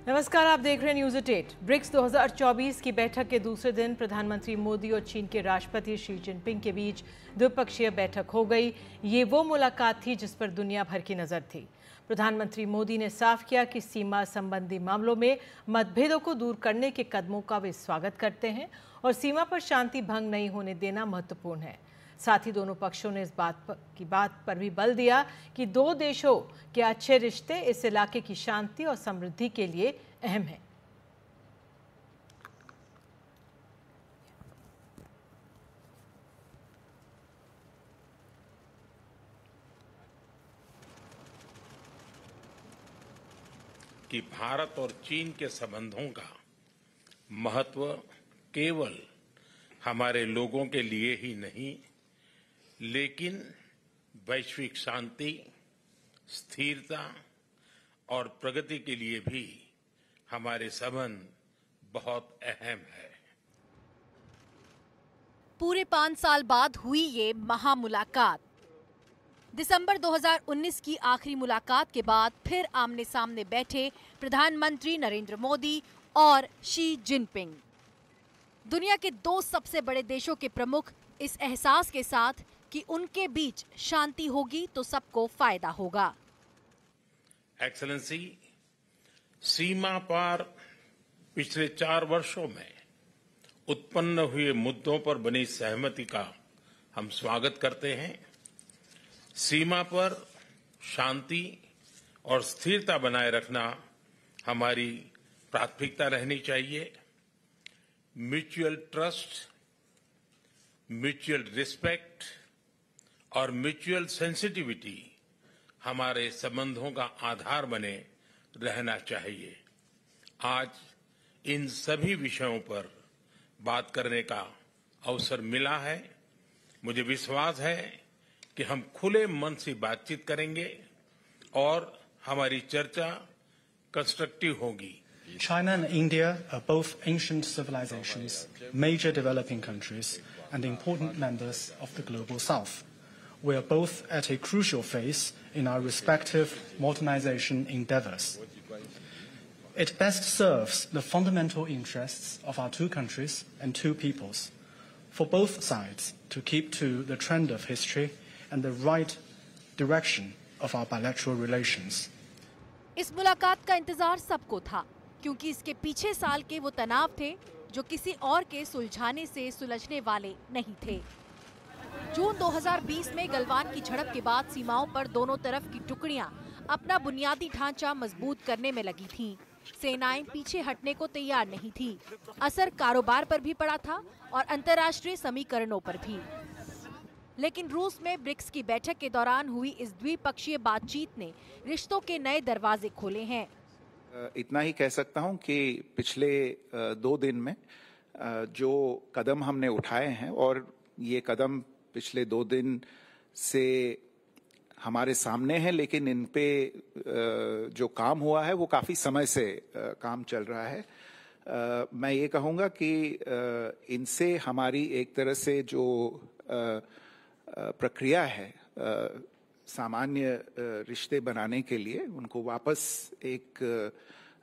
नमस्कार, आप देख रहे हैं न्यूज़ 8। ब्रिक्स 2024 की बैठक के दूसरे दिन प्रधानमंत्री मोदी और चीन के राष्ट्रपति शी जिनपिंग के बीच द्विपक्षीय बैठक हो गई। ये वो मुलाकात थी जिस पर दुनिया भर की नज़र थी। प्रधानमंत्री मोदी ने साफ किया कि सीमा संबंधी मामलों में मतभेदों को दूर करने के कदमों का वे स्वागत करते हैं और सीमा पर शांति भंग नहीं होने देना महत्वपूर्ण है। साथ ही दोनों पक्षों ने इस बात पर भी बल दिया कि दो देशों के अच्छे रिश्ते इस इलाके की शांति और समृद्धि के लिए अहम हैं। कि भारत और चीन के संबंधों का महत्व केवल हमारे लोगों के लिए ही नहीं, लेकिन वैश्विक शांति, स्थिरता और प्रगति के लिए भी हमारे संबंध बहुत अहम है। पूरे 5 साल बाद हुई ये महामुलाकात। दिसंबर 2019 की आखिरी मुलाकात के बाद फिर आमने सामने बैठे प्रधानमंत्री नरेंद्र मोदी और शी जिनपिंग। दुनिया के दो सबसे बड़े देशों के प्रमुख इस एहसास के साथ कि उनके बीच शांति होगी तो सबको फायदा होगा। एक्सेलेंसी, सीमा पार पिछले 4 वर्षों में उत्पन्न हुए मुद्दों पर बनी सहमति का हम स्वागत करते हैं। सीमा पर शांति और स्थिरता बनाए रखना हमारी प्राथमिकता रहनी चाहिए। म्यूचुअल ट्रस्ट, म्यूचुअल रिस्पेक्ट और म्यूचुअल सेंसिटिविटी हमारे संबंधों का आधार बने रहना चाहिए। आज इन सभी विषयों पर बात करने का अवसर मिला है। मुझे विश्वास है कि हम खुले मन से बातचीत करेंगे और हमारी चर्चा कंस्ट्रक्टिव होगी। China and India are both ancient civilizations, major developing countries, and important members of the global South. We are both at a crucial phase in our respective modernization endeavors. It best serves the fundamental interests of our two countries and two peoples, for both sides to keep to the trend of history and the right direction of our bilateral relations. इस मुलाकात का इंतजार सबको था, क्योंकि इसके पीछे साल के वो तनाव थे जो किसी और के सुलझाने से सुलझने वाले नहीं थे। जून 2020 में गलवान की झड़प के बाद सीमाओं पर दोनों तरफ की टुकड़ियां अपना बुनियादी ढांचा मजबूत करने में लगी थीं। सेनाएं पीछे हटने को तैयार नहीं थी। असर कारोबार पर भी पड़ा था और अंतर्राष्ट्रीय समीकरणों पर भी। लेकिन रूस में ब्रिक्स की बैठक के दौरान हुई इस द्विपक्षीय बातचीत ने रिश्तों के नए दरवाजे खोले हैं। इतना ही कह सकता हूं कि पिछले 2 दिन में जो कदम हमने उठाए हैं, और ये कदम पिछले 2 दिन से हमारे सामने हैं, लेकिन इन पे जो काम हुआ है वो काफी समय से काम चल रहा है। मैं ये कहूँगा कि इनसे हमारी एक तरह से जो प्रक्रिया है सामान्य रिश्ते बनाने के लिए, उनको वापस एक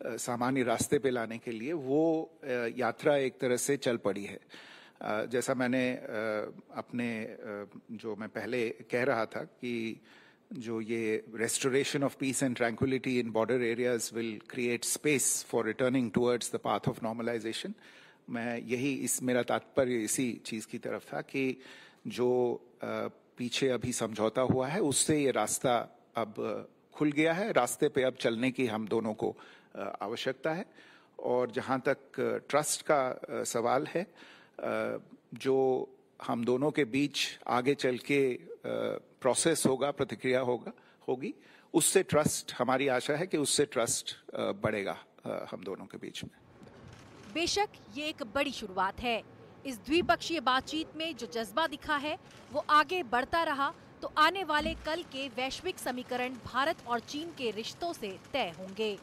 सामान्य रास्ते पे लाने के लिए वो यात्रा एक तरह से चल पड़ी है। जैसा मैंने अपने जो मैं पहले कह रहा था कि जो ये restoration of peace and tranquility in border areas will create space for returning towards the path of normalization, मैं मेरा तात्पर्य इसी चीज की तरफ था कि जो पीछे अभी समझौता हुआ है उससे ये रास्ता अब खुल गया है। रास्ते पे अब चलने की हम दोनों को आवश्यकता है। और जहां तक ट्रस्ट का सवाल है, जो हम दोनों के बीच आगे चल के प्रोसेस होगा, प्रतिक्रिया होगी, उससे ट्रस्ट, हमारी आशा है कि उससे ट्रस्ट बढ़ेगा हम दोनों के बीच में। बेशक ये एक बड़ी शुरुआत है। इस द्विपक्षीय बातचीत में जो जज्बा दिखा है वो आगे बढ़ता रहा तो आने वाले कल के वैश्विक समीकरण भारत और चीन के रिश्तों से तय होंगे।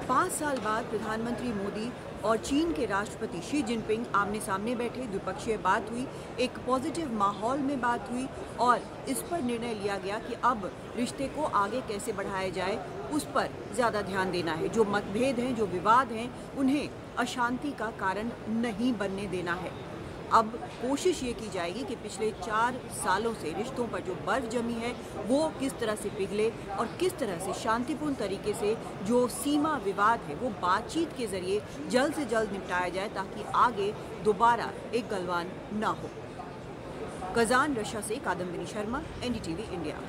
5 साल बाद प्रधानमंत्री मोदी और चीन के राष्ट्रपति शी जिनपिंग आमने सामने बैठे, द्विपक्षीय बात हुई, एक पॉजिटिव माहौल में बात हुई और इस पर निर्णय लिया गया कि अब रिश्ते को आगे कैसे बढ़ाया जाए, उस पर ज़्यादा ध्यान देना है। जो मतभेद हैं, जो विवाद हैं, उन्हें अशांति का कारण नहीं बनने देना है। अब कोशिश ये की जाएगी कि पिछले 4 सालों से रिश्तों पर जो बर्फ जमी है वो किस तरह से पिघले और किस तरह से शांतिपूर्ण तरीके से जो सीमा विवाद है वो बातचीत के जरिए जल्द से जल्द निपटाया जाए, ताकि आगे दोबारा एक गलवान ना हो। कजान रशिया से कादम्बिनी शर्मा, एनडीटीवी इंडिया।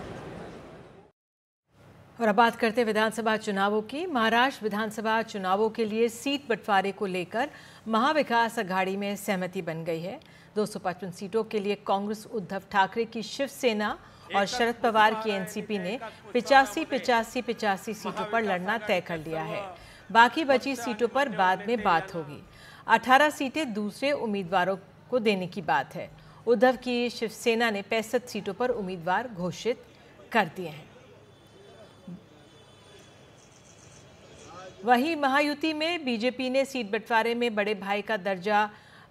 और अब बात करते हैं विधानसभा चुनावों की। महाराष्ट्र विधानसभा चुनावों के लिए सीट बंटवारे को लेकर महाविकास अघाड़ी में सहमति बन गई है। 255 सीटों के लिए कांग्रेस उद्धव ठाकरे की शिवसेना और शरद पवार की एनसीपी ने 85 सीटों पर लड़ना तय कर लिया है। बाकी बची सीटों पर बाद में बात होगी। 18 सीटें दूसरे उम्मीदवारों को देने की बात है। उद्धव की शिवसेना ने 65 सीटों पर उम्मीदवार घोषित कर दिए हैं। वहीं महायुति में बीजेपी ने सीट बंटवारे में बड़े भाई का दर्जा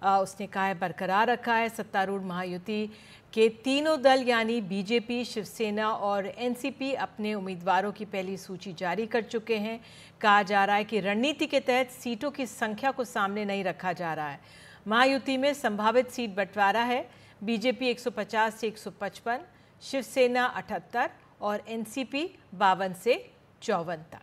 उसने कहा है बरकरार रखा है। सत्तारूढ़ महायुति के तीनों दल यानी बीजेपी, शिवसेना और एनसीपी अपने उम्मीदवारों की पहली सूची जारी कर चुके हैं। कहा जा रहा है कि रणनीति के तहत सीटों की संख्या को सामने नहीं रखा जा रहा है। महायुति में संभावित सीट बंटवारा है। बीजेपी 150 से 155, शिवसेना 78 और एनसीपी 52 से 54 तक।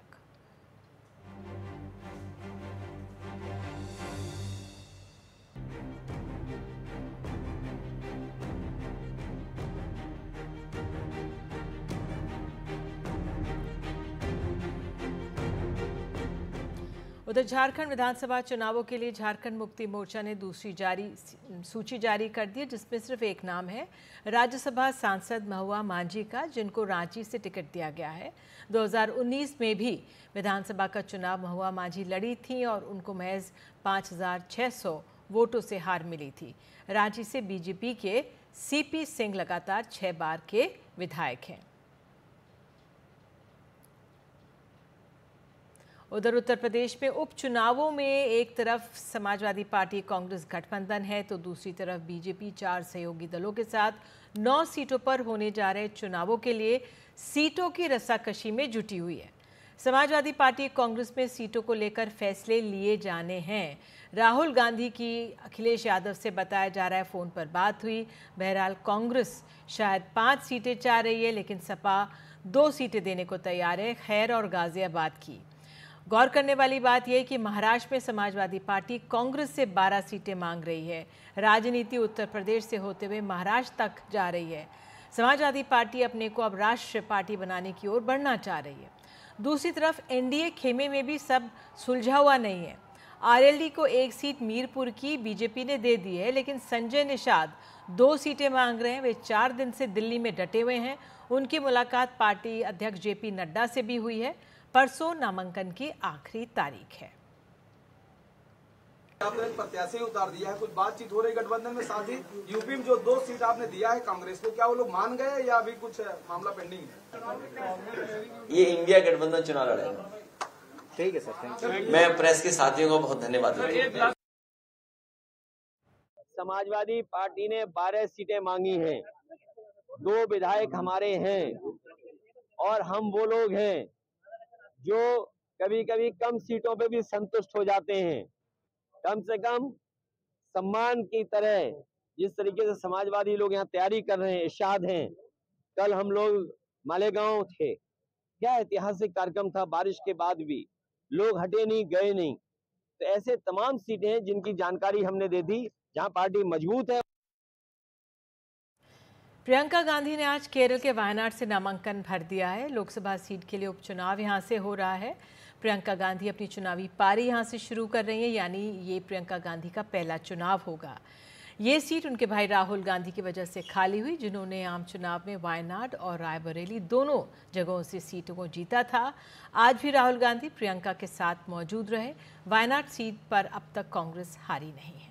उधर झारखंड विधानसभा चुनावों के लिए झारखंड मुक्ति मोर्चा ने दूसरी सूची जारी कर दी, जिसमें सिर्फ एक नाम है, राज्यसभा सांसद महुआ मांझी का, जिनको रांची से टिकट दिया गया है। 2019 में भी विधानसभा का चुनाव महुआ मांझी लड़ी थी और उनको महज 5600 वोटों से हार मिली थी। रांची से बीजेपी के सीपी सिंह लगातार 6 बार के विधायक हैं। उधर उत्तर प्रदेश में उपचुनावों में एक तरफ समाजवादी पार्टी कांग्रेस गठबंधन है तो दूसरी तरफ बीजेपी 4 सहयोगी दलों के साथ 9 सीटों पर होने जा रहे चुनावों के लिए सीटों की रस्साकशी में जुटी हुई है। समाजवादी पार्टी कांग्रेस में सीटों को लेकर फैसले लिए जाने हैं। राहुल गांधी की अखिलेश यादव से बताया जा रहा है फ़ोन पर बात हुई। बहरहाल कांग्रेस शायद 5 सीटें चाह रही है, लेकिन सपा 2 सीटें देने को तैयार है, खैर और गाजियाबाद की। गौर करने वाली बात यह कि महाराष्ट्र में समाजवादी पार्टी कांग्रेस से 12 सीटें मांग रही है। राजनीति उत्तर प्रदेश से होते हुए महाराष्ट्र तक जा रही है। समाजवादी पार्टी अपने को अब राष्ट्रीय पार्टी बनाने की ओर बढ़ना चाह रही है। दूसरी तरफ एनडीए खेमे में भी सब सुलझा हुआ नहीं है। आरएलडी को 1 सीट मीरपुर की बीजेपी ने दे दी है, लेकिन संजय निषाद 2 सीटें मांग रहे हैं। वे 4 दिन से दिल्ली में डटे हुए हैं। उनकी मुलाकात पार्टी अध्यक्ष जेपी नड्डा से भी हुई है। परसों नामांकन की आखिरी तारीख है। आपने प्रत्याशी उतार दिया है, कुछ बातचीत हो रही गठबंधन में, साथ ही यूपी में जो 2 सीट आपने दिया है कांग्रेस को, क्या वो लोग मान गए या अभी कुछ मामला पेंडिंग है? ये इंडिया गठबंधन चुनाव लड़ेगा। ठीक है सर, थैंक यू। मैं प्रेस के साथियों को बहुत धन्यवाद देता हूँ। समाजवादी पार्टी ने 12 सीटें मांगी हैं, 2 विधायक हमारे हैं और हम वो लोग हैं जो कभी कभी कम सीटों पे भी संतुष्ट हो जाते हैं। कम से कम सम्मान की तरह जिस तरीके से समाजवादी लोग यहाँ तैयारी कर रहे हैं, इरशाद हैं। कल हम लोग मालेगांव थे, क्या ऐतिहासिक कार्यक्रम था, बारिश के बाद भी लोग हटे नहीं, गए नहीं। तो ऐसे तमाम सीटें हैं जिनकी जानकारी हमने दे दी, जहां पार्टी मजबूत है। प्रियंका गांधी ने आज केरल के वायनाड से नामांकन भर दिया है। लोकसभा सीट के लिए उपचुनाव यहां से हो रहा है। प्रियंका गांधी अपनी चुनावी पारी यहां से शुरू कर रही हैं, यानी ये प्रियंका गांधी का पहला चुनाव होगा। ये सीट उनके भाई राहुल गांधी की वजह से खाली हुई, जिन्होंने आम चुनाव में वायनाड और रायबरेली दोनों जगहों से सीटों को जीता था। आज भी राहुल गांधी प्रियंका के साथ मौजूद रहे। वायनाड सीट पर अब तक कांग्रेस हारी नहीं है।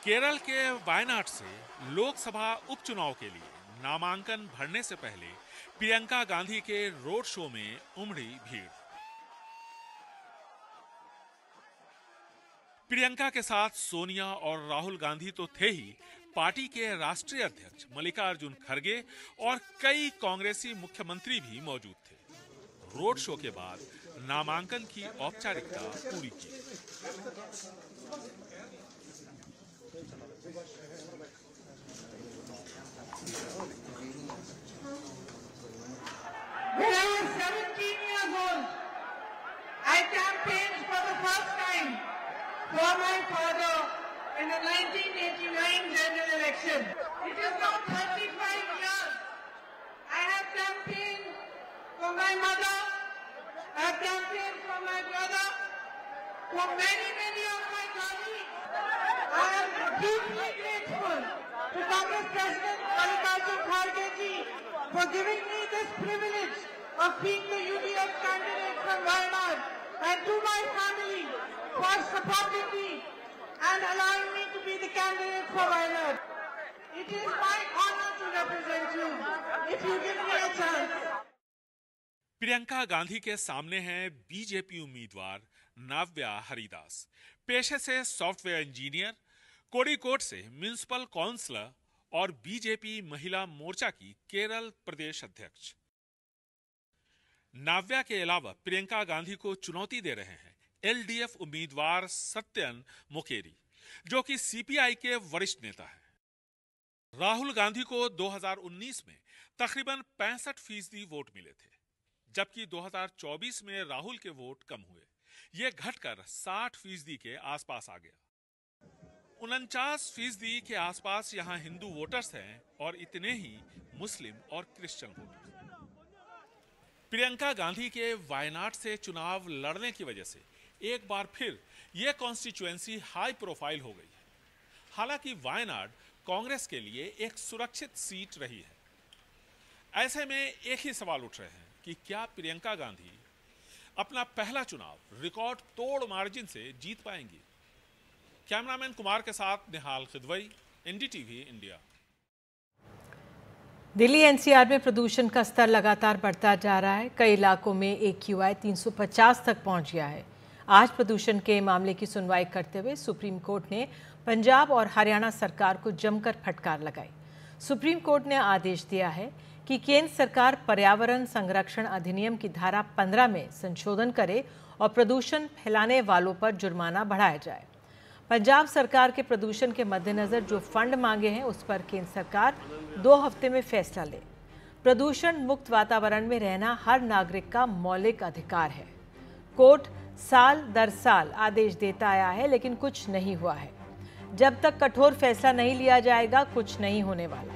केरल के वायनाड से लोकसभा उपचुनाव के लिए नामांकन भरने से पहले प्रियंका गांधी के रोड शो में उमड़ी भीड़। प्रियंका के साथ सोनिया और राहुल गांधी तो थे ही, पार्टी के राष्ट्रीय अध्यक्ष मल्लिकार्जुन खड़गे और कई कांग्रेसी मुख्यमंत्री भी मौजूद थे। रोड शो के बाद नामांकन की औपचारिकता पूरी की। When I was 17 years old, I campaigned for the first time for my father in the 1989 general election. It is now 35 years. I have campaigned for my mother, I have campaigned for my brother, for many, many of my colleagues. I am deeply grateful to Congress President Mallikarjun Kharge ji for giving me this privilege of being the UDF candidate from Wayanad, and to my family for supporting me and allowing me to be the candidate for Wayanad. It is my honor to represent you if you give me a chance. Priyanka Gandhi के सामने हैं BJP उम्मीदवार नाव्या हरिदास, पेशे से software engineer, कोड़ीकोड से municipal counsellor और BJP महिला मोर्चा की केरल प्रदेश अध्यक्ष। नाव्या के अलावा प्रियंका गांधी को चुनौती दे रहे हैं एलडीएफ उम्मीदवार सत्यन मुकेरी, जो कि सीपीआई के वरिष्ठ नेता हैं। राहुल गांधी को 2019 में तकरीबन 65% वोट मिले थे, जबकि 2024 में राहुल के वोट कम हुए। ये घटकर 60% के आसपास आ गया। 49% के आसपास यहां हिंदू वोटर्स हैं और इतने ही मुस्लिम और क्रिश्चियन वोटर्स। प्रियंका गांधी के वायनाड से चुनाव लड़ने की वजह से एक बार फिर यह कॉन्स्टिट्यूएंसी हाई प्रोफाइल हो गई है। हालांकि वायनाड कांग्रेस के लिए एक सुरक्षित सीट रही है। ऐसे में एक ही सवाल उठ रहे हैं कि क्या प्रियंका गांधी अपना पहला चुनाव रिकॉर्ड तोड़ मार्जिन से जीत पाएंगी? कैमरामैन कुमार के साथ Nihal Kidwai, NDTV India. Delhi NCR में प्रदूषण का स्तर लगातार बढ़ता जा रहा है। कई इलाकों में AQI 350 तक पहुंच गया है। आज प्रदूषण के मामले की सुनवाई करते हुए सुप्रीम कोर्ट ने पंजाब और हरियाणा सरकार को जमकर फटकार लगाई। सुप्रीम कोर्ट ने आदेश दिया है कि केंद्र सरकार पर्यावरण संरक्षण अधिनियम की धारा 15 में संशोधन करे और प्रदूषण फैलाने वालों पर जुर्माना बढ़ाया जाए। पंजाब सरकार के प्रदूषण के मद्देनजर जो फंड मांगे हैं उस पर केंद्र सरकार 2 हफ्ते में फैसला ले। प्रदूषण मुक्त वातावरण में रहना हर नागरिक का मौलिक अधिकार है। कोर्ट साल दर साल आदेश देता आया है, लेकिन कुछ नहीं हुआ है। जब तक कठोर फैसला नहीं लिया जाएगा, कुछ नहीं होने वाला।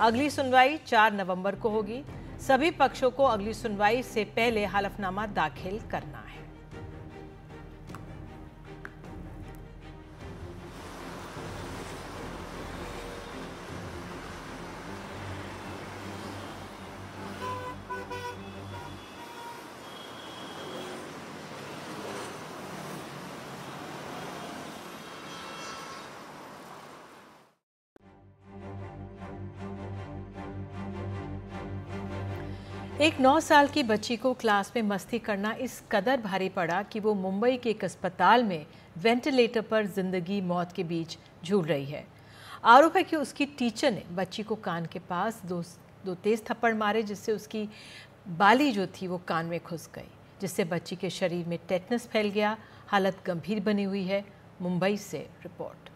अगली सुनवाई 4 नवंबर को होगी। सभी पक्षों को अगली सुनवाई से पहले हलफनामा दाखिल करना है। एक 9 साल की बच्ची को क्लास में मस्ती करना इस कदर भारी पड़ा कि वो मुंबई के एक अस्पताल में वेंटिलेटर पर जिंदगी मौत के बीच झूल रही है। आरोप है कि उसकी टीचर ने बच्ची को कान के पास दो तेज थप्पड़ मारे, जिससे उसकी बाली जो थी वो कान में घुस गई, जिससे बच्ची के शरीर में टेटनस फैल गया। हालत गंभीर बनी हुई है। मुंबई से रिपोर्ट।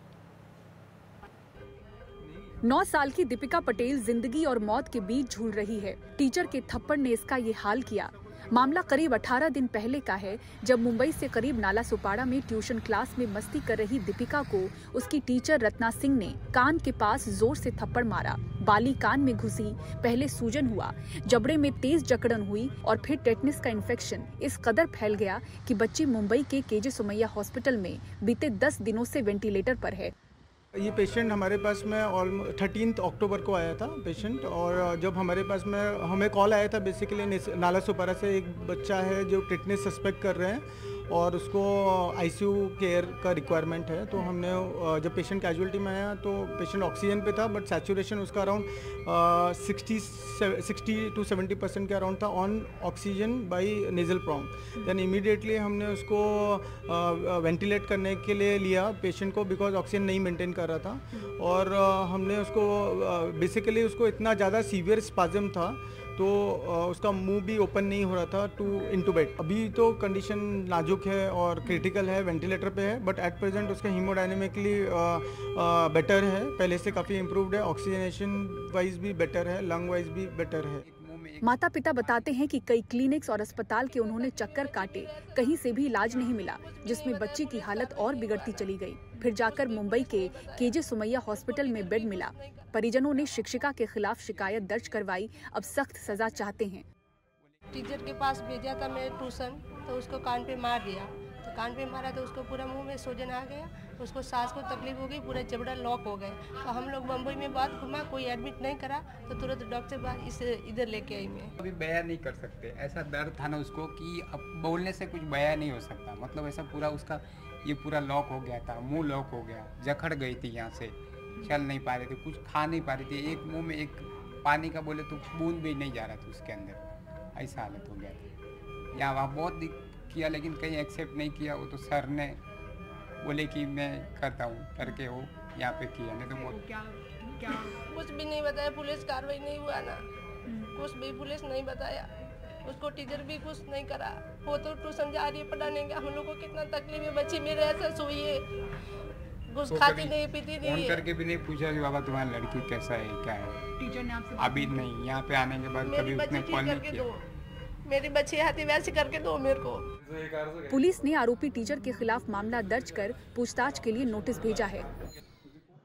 9 साल की दीपिका पटेल जिंदगी और मौत के बीच झूल रही है। टीचर के थप्पड़ ने इसका ये हाल किया। मामला करीब 18 दिन पहले का है, जब मुंबई से करीब नाला सुपाड़ा में ट्यूशन क्लास में मस्ती कर रही दीपिका को उसकी टीचर रत्ना सिंह ने कान के पास जोर से थप्पड़ मारा। बाली कान में घुसी, पहले सूजन हुआ, जबड़े में तेज जकड़न हुई और फिर टेटनस का इन्फेक्शन इस कदर फैल गया कि बच्ची मुंबई के KJ सोमैया हॉस्पिटल में बीते 10 दिनों से वेंटिलेटर पर है। ये पेशेंट हमारे पास में 13 अक्टूबर को आया था पेशेंट, और जब हमारे पास में हमें कॉल आया था बेसिकली नाला सुपारा से एक बच्चा है जो टेटनस सस्पेक्ट कर रहे हैं, और उसको आईसीयू केयर का रिक्वायरमेंट है। तो हमने जब पेशेंट कैजुअलिटी में आया तो पेशेंट ऑक्सीजन पे था, बट सैचुरेशन उसका अराउंड 60 to 70% के अराउंड था on oxygen by nasal prong. Then immediately हमने उसको वेंटिलेट करने के लिए लिया पेशेंट को, बिकॉज ऑक्सीजन नहीं मेंटेन कर रहा था। और हमने उसको बेसिकली उसको इतना ज़्यादा सीवियर स्पाज्म था तो उसका मुंह भी ओपन नहीं हो रहा था टू इंटूबेट। अभी तो कंडीशन नाजुक है और क्रिटिकल है, वेंटिलेटर पे है, बट एट प्रेजेंट उसका हीमोडायनेमिकली बेटर है, पहले से काफ़ी इम्प्रूव्ड है, ऑक्सीजनेशन वाइज भी बेटर है, लंग वाइज भी बेटर है। माता पिता बताते हैं कि कई क्लिनिक्स और अस्पताल के उन्होंने चक्कर काटे, कहीं से भी इलाज नहीं मिला, जिसमें बच्ची की हालत और बिगड़ती चली गई। फिर जाकर मुंबई के केजे सुमैया हॉस्पिटल में बेड मिला। परिजनों ने शिक्षिका के खिलाफ शिकायत दर्ज करवाई, अब सख्त सजा चाहते हैं। टीचर के पास भेजा था मैं ट्यूशन, तो उसको कान पे मार दिया, तो कान पे मारा तो उसको पूरा मुंह में सूजन आ गया, उसको सांस को तकलीफ हो गई, पूरा जबड़ा लॉक हो गए। तो हम लोग मुंबई में बात घुमा, कोई एडमिट नहीं करा, तो तुरंत डॉक्टर इसे इधर लेके आई मैं। अभी बयान नहीं कर सकते, ऐसा दर्द था ना उसको कि अब बोलने से कुछ बयान नहीं हो सकता। मतलब ऐसा पूरा उसका ये पूरा लॉक हो गया था, मुंह लॉक हो गया, जकड़ गई थी, यहाँ से चल नहीं पा रहे थे, कुछ खा नहीं पा रही थी, एक मुंह में एक पानी का बोले तो बूंद भी नहीं जा रहा था उसके अंदर, ऐसा हालत हो गया था। यहाँ वहाँ बहुत किया लेकिन कहीं एक्सेप्ट नहीं किया। वो तो सर ने बोले कि मैं करता हूँ करके वो यहाँ पे किया, नहीं तो बहुत क्या कुछ भी नहीं बताया, पुलिस कार्रवाई नहीं हुआ ना, कुछ भी पुलिस नहीं बताया, उसको टीचर भी कुछ नहीं करा। वो तो ट्यूशन जा रही है पढ़ाने का, हम लोग को कितना तकलीफ है, बच्ची मेरे ऐसा सोई है, कुछ खाती नहीं पीती नहीं है। फोन करके भी नहीं पूछा कि बाबा तुम्हारी लड़की कैसा है क्या है, टीचर ने आपसे अभी नहीं, यहाँ पे आने के बाद कभी उसने कॉल नहीं किया। मेरी बच्ची आती वैसे करके दो मेरे को। पुलिस ने आरोपी टीचर के खिलाफ मामला दर्ज कर पूछताछ के लिए नोटिस भेजा है।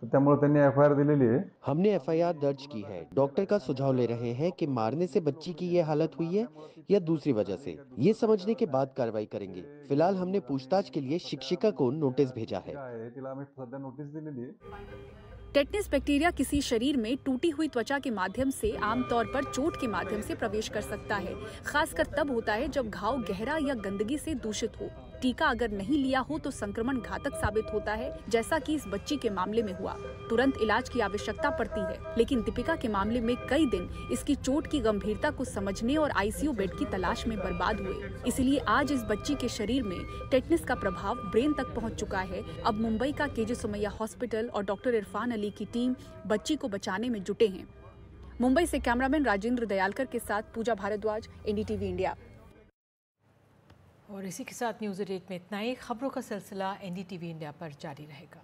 तो त्यामुळे त्यांनी एफआईआर दिलेली आहे। हमने एफआईआर दर्ज की है। डॉक्टर का सुझाव ले रहे हैं कि मारने से बच्ची की ये हालत हुई है या दूसरी वजह से, ये समझने के बाद कार्रवाई करेंगे। फिलहाल हमने पूछताछ के लिए शिक्षिका को नोटिस भेजा है। तिला आम्ही सध्या नोटीस दिलेली आहे। टेटनस बैक्टीरिया किसी शरीर में टूटी हुई त्वचा के माध्यम से आमतौर पर चोट के माध्यम से प्रवेश कर सकता है। खासकर तब होता है जब घाव गहरा या गंदगी से दूषित हो। टीका अगर नहीं लिया हो तो संक्रमण घातक साबित होता है, जैसा कि इस बच्ची के मामले में हुआ। तुरंत इलाज की आवश्यकता पड़ती है, लेकिन दीपिका के मामले में कई दिन इसकी चोट की गंभीरता को समझने और आईसीयू बेड की तलाश में बर्बाद हुए। इसलिए आज इस बच्ची के शरीर में टेटनस का प्रभाव ब्रेन तक पहुंच चुका है। अब मुंबई का केजे सुमैया हॉस्पिटल और डॉक्टर इरफान अली की टीम बच्ची को बचाने में जुटे हैं। मुंबई से कैमरामैन राजेंद्र दयालकर के साथ पूजा भारद्वाज, एनडीटीवी इंडिया। और इसी के साथ न्यूज़ 8 में इतना ही। खबरों का सिलसिला एनडीटीवी इंडिया पर जारी रहेगा।